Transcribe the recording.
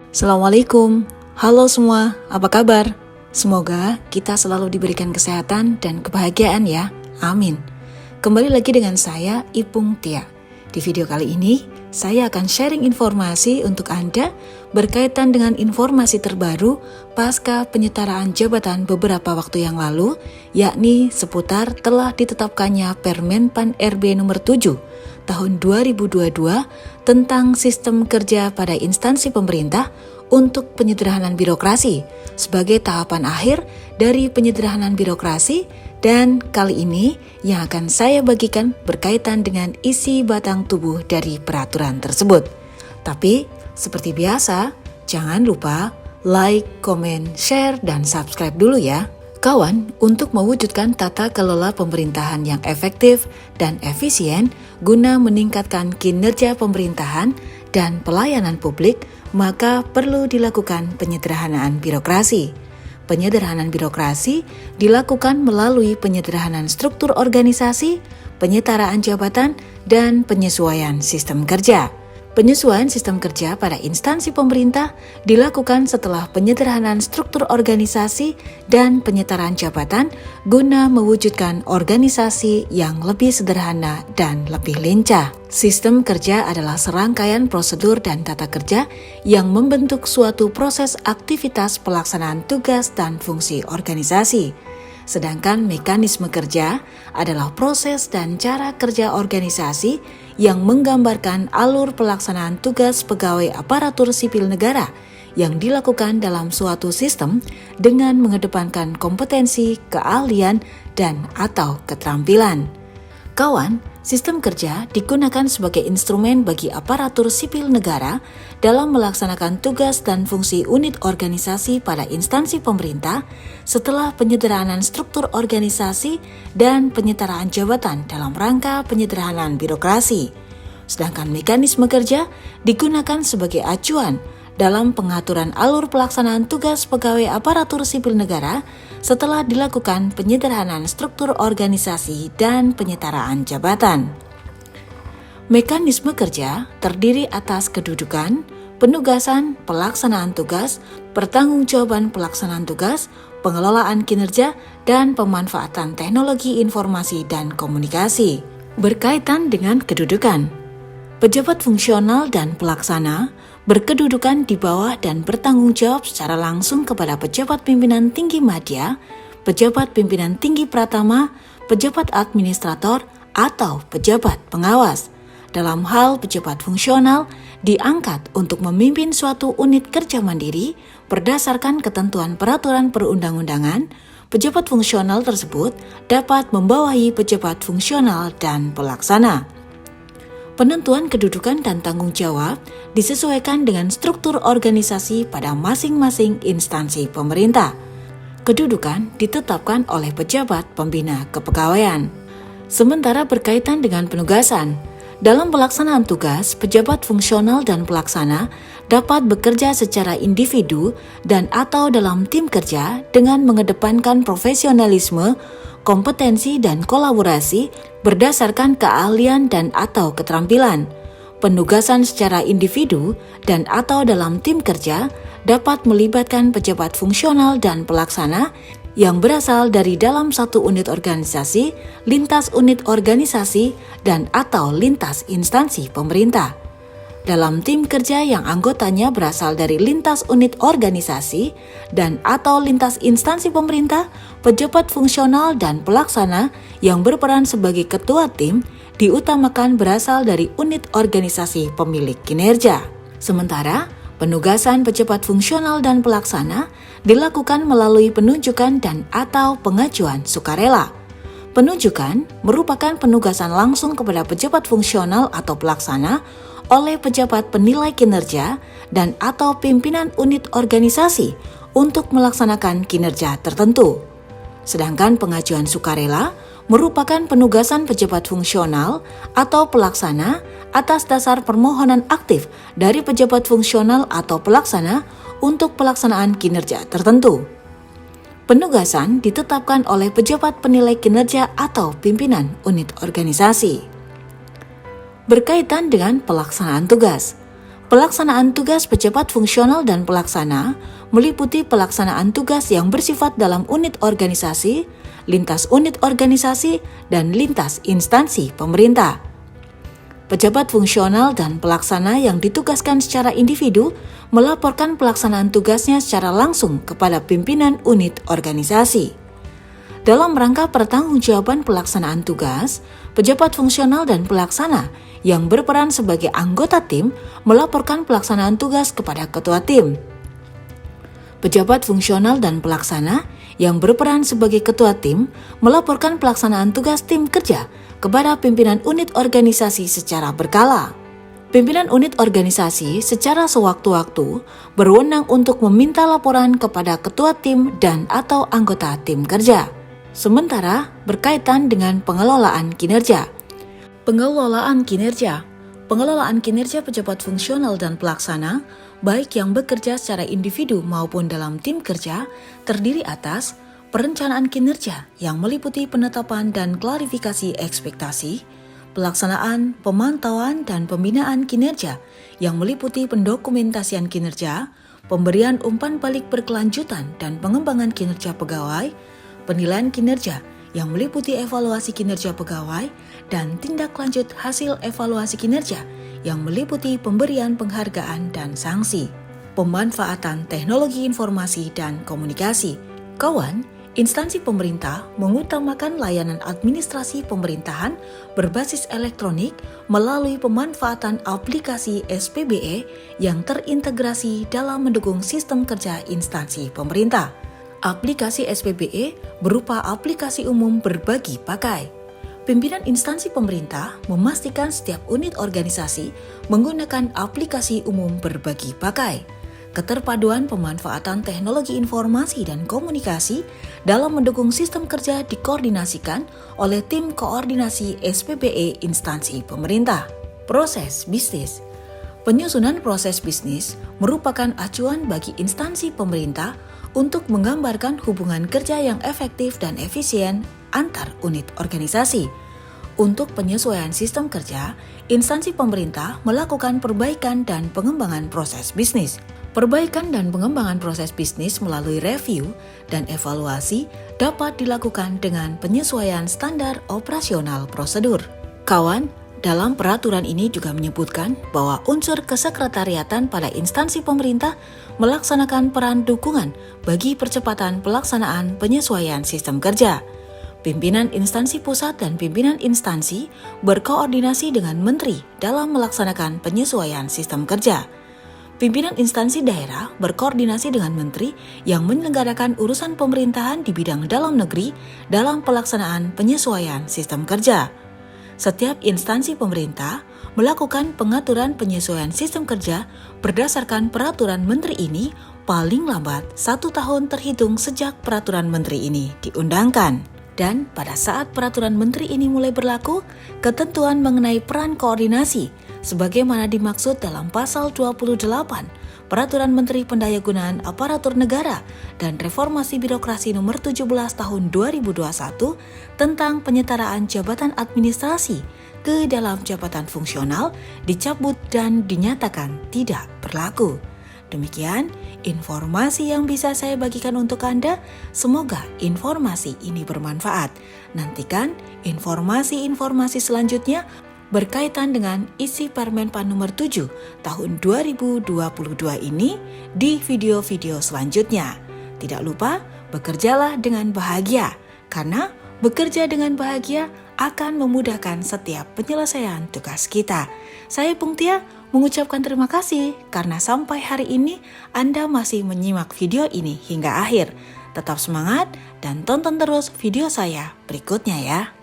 Assalamualaikum, halo semua, apa kabar? Semoga kita selalu diberikan kesehatan dan kebahagiaan ya, amin. Kembali lagi dengan saya, Ipung Tia. Di video kali ini, saya akan sharing informasi untuk Anda berkaitan dengan informasi terbaru pasca penyetaraan jabatan beberapa waktu yang lalu, yakni seputar telah ditetapkannya Permenpan RB nomor 7 tahun 2022 tentang sistem kerja pada instansi pemerintah untuk penyederhanaan birokrasi sebagai tahapan akhir dari penyederhanaan birokrasi, dan kali ini yang akan saya bagikan berkaitan dengan isi batang tubuh dari peraturan tersebut. Tapi seperti biasa, jangan lupa like, komen, share, dan subscribe dulu ya. Kawan, untuk mewujudkan tata kelola pemerintahan yang efektif dan efisien guna meningkatkan kinerja pemerintahan dan pelayanan publik, maka perlu dilakukan penyederhanaan birokrasi. Penyederhanaan birokrasi dilakukan melalui penyederhanaan struktur organisasi, penyetaraan jabatan, dan penyesuaian sistem kerja. Penyesuaian sistem kerja pada instansi pemerintah dilakukan setelah penyederhanaan struktur organisasi dan penyetaraan jabatan guna mewujudkan organisasi yang lebih sederhana dan lebih lincah. Sistem kerja adalah serangkaian prosedur dan tata kerja yang membentuk suatu proses aktivitas pelaksanaan tugas dan fungsi organisasi. Sedangkan mekanisme kerja adalah proses dan cara kerja organisasi yang menggambarkan alur pelaksanaan tugas pegawai aparatur sipil negara yang dilakukan dalam suatu sistem dengan mengedepankan kompetensi, keahlian, dan atau keterampilan. Kawan, sistem kerja digunakan sebagai instrumen bagi aparatur sipil negara dalam melaksanakan tugas dan fungsi unit organisasi pada instansi pemerintah setelah penyederhanaan struktur organisasi dan penyetaraan jabatan dalam rangka penyederhanaan birokrasi. Sedangkan mekanisme kerja digunakan sebagai acuan dalam pengaturan alur pelaksanaan tugas pegawai aparatur sipil negara setelah dilakukan penyederhanaan struktur organisasi dan penyetaraan jabatan. Mekanisme kerja terdiri atas kedudukan, penugasan, pelaksanaan tugas, pertanggungjawaban pelaksanaan tugas, pengelolaan kinerja, dan pemanfaatan teknologi informasi dan komunikasi. Berkaitan dengan kedudukan, pejabat fungsional dan pelaksana berkedudukan di bawah dan bertanggung jawab secara langsung kepada pejabat pimpinan tinggi madya, pejabat pimpinan tinggi pratama, pejabat administrator, atau pejabat pengawas. Dalam hal pejabat fungsional diangkat untuk memimpin suatu unit kerja mandiri berdasarkan ketentuan peraturan perundang-undangan, pejabat fungsional tersebut dapat membawahi pejabat fungsional dan pelaksana. Penentuan kedudukan dan tanggung jawab disesuaikan dengan struktur organisasi pada masing-masing instansi pemerintah. Kedudukan ditetapkan oleh pejabat pembina kepegawaian. Sementara berkaitan dengan penugasan, dalam pelaksanaan tugas, pejabat fungsional dan pelaksana dapat bekerja secara individu dan atau dalam tim kerja dengan mengedepankan profesionalisme, kompetensi, dan kolaborasi berdasarkan keahlian dan atau keterampilan. Penugasan secara individu dan atau dalam tim kerja dapat melibatkan pejabat fungsional dan pelaksana yang berasal dari dalam satu unit organisasi, lintas unit organisasi, dan atau lintas instansi pemerintah. Dalam tim kerja yang anggotanya berasal dari lintas unit organisasi dan atau lintas instansi pemerintah, pejabat fungsional dan pelaksana yang berperan sebagai ketua tim diutamakan berasal dari unit organisasi pemilik kinerja. Sementara, penugasan pejabat fungsional dan pelaksana dilakukan melalui penunjukan dan atau pengajuan sukarela. Penunjukan merupakan penugasan langsung kepada pejabat fungsional atau pelaksana oleh pejabat penilai kinerja dan atau pimpinan unit organisasi untuk melaksanakan kinerja tertentu. Sedangkan pengajuan sukarela merupakan penugasan pejabat fungsional atau pelaksana atas dasar permohonan aktif dari pejabat fungsional atau pelaksana untuk pelaksanaan kinerja tertentu. Penugasan ditetapkan oleh pejabat penilai kinerja atau pimpinan unit organisasi. Berkaitan dengan pelaksanaan tugas, Pelaksanaan tugas pejabat fungsional dan pelaksana meliputi pelaksanaan tugas yang bersifat dalam unit organisasi, lintas unit organisasi, dan lintas instansi pemerintah. Pejabat fungsional dan pelaksana yang ditugaskan secara individu melaporkan pelaksanaan tugasnya secara langsung kepada pimpinan unit organisasi. Dalam rangka pertanggungjawaban pelaksanaan tugas, pejabat fungsional dan pelaksana yang berperan sebagai anggota tim melaporkan pelaksanaan tugas kepada ketua tim. Pejabat fungsional dan pelaksana yang berperan sebagai ketua tim melaporkan pelaksanaan tugas tim kerja kepada pimpinan unit organisasi secara berkala. Pimpinan unit organisasi secara sewaktu-waktu berwenang untuk meminta laporan kepada ketua tim dan atau anggota tim kerja. Sementara berkaitan dengan pengelolaan kinerja. Pengelolaan kinerja pejabat fungsional dan pelaksana, baik yang bekerja secara individu maupun dalam tim kerja, terdiri atas perencanaan kinerja yang meliputi penetapan dan klarifikasi ekspektasi, pelaksanaan, pemantauan, dan pembinaan kinerja yang meliputi pendokumentasian kinerja, pemberian umpan balik berkelanjutan dan pengembangan kinerja pegawai, penilaian kinerja yang meliputi evaluasi kinerja pegawai, dan tindak lanjut hasil evaluasi kinerja yang meliputi pemberian penghargaan dan sanksi. Pemanfaatan teknologi informasi dan komunikasi. Kawan, instansi pemerintah mengutamakan layanan administrasi pemerintahan berbasis elektronik melalui pemanfaatan aplikasi SPBE yang terintegrasi dalam mendukung sistem kerja instansi pemerintah. Aplikasi SPBE berupa aplikasi umum berbagi pakai. Pimpinan instansi pemerintah memastikan setiap unit organisasi menggunakan aplikasi umum berbagi pakai. Keterpaduan pemanfaatan teknologi informasi dan komunikasi dalam mendukung sistem kerja dikoordinasikan oleh tim koordinasi SPBE instansi pemerintah. Proses bisnis. Penyusunan proses bisnis merupakan acuan bagi instansi pemerintah untuk menggambarkan hubungan kerja yang efektif dan efisien antar unit organisasi. Untuk penyesuaian sistem kerja, instansi pemerintah melakukan perbaikan dan pengembangan proses bisnis. Perbaikan dan pengembangan proses bisnis melalui review dan evaluasi dapat dilakukan dengan penyesuaian standar operasional prosedur. Kawan, dalam peraturan ini juga menyebutkan bahwa unsur kesekretariatan pada instansi pemerintah melaksanakan peran dukungan bagi percepatan pelaksanaan penyesuaian sistem kerja. Pimpinan instansi pusat dan pimpinan instansi berkoordinasi dengan menteri dalam melaksanakan penyesuaian sistem kerja. Pimpinan instansi daerah berkoordinasi dengan menteri yang menyelenggarakan urusan pemerintahan di bidang dalam negeri dalam pelaksanaan penyesuaian sistem kerja. Setiap instansi pemerintah melakukan pengaturan penyesuaian sistem kerja berdasarkan peraturan menteri ini paling lambat 1 tahun terhitung sejak peraturan menteri ini diundangkan. Dan pada saat peraturan menteri ini mulai berlaku, ketentuan mengenai peran koordinasi sebagaimana dimaksud dalam pasal 28 Peraturan Menteri Pendayagunaan Aparatur Negara dan Reformasi Birokrasi Nomor 17 Tahun 2021 tentang penyetaraan jabatan administrasi ke dalam jabatan fungsional dicabut dan dinyatakan tidak berlaku. Demikian informasi yang bisa saya bagikan untuk Anda. Semoga informasi ini bermanfaat. Nantikan informasi-informasi selanjutnya berkaitan dengan isi Permenpan nomor 7 tahun 2022 ini di video-video selanjutnya. Tidak lupa bekerjalah dengan bahagia, karena bekerja dengan bahagia akan memudahkan setiap penyelesaian tugas kita. Saya Ipung Tia mengucapkan terima kasih karena sampai hari ini Anda masih menyimak video ini hingga akhir. Tetap semangat dan tonton terus video saya berikutnya ya.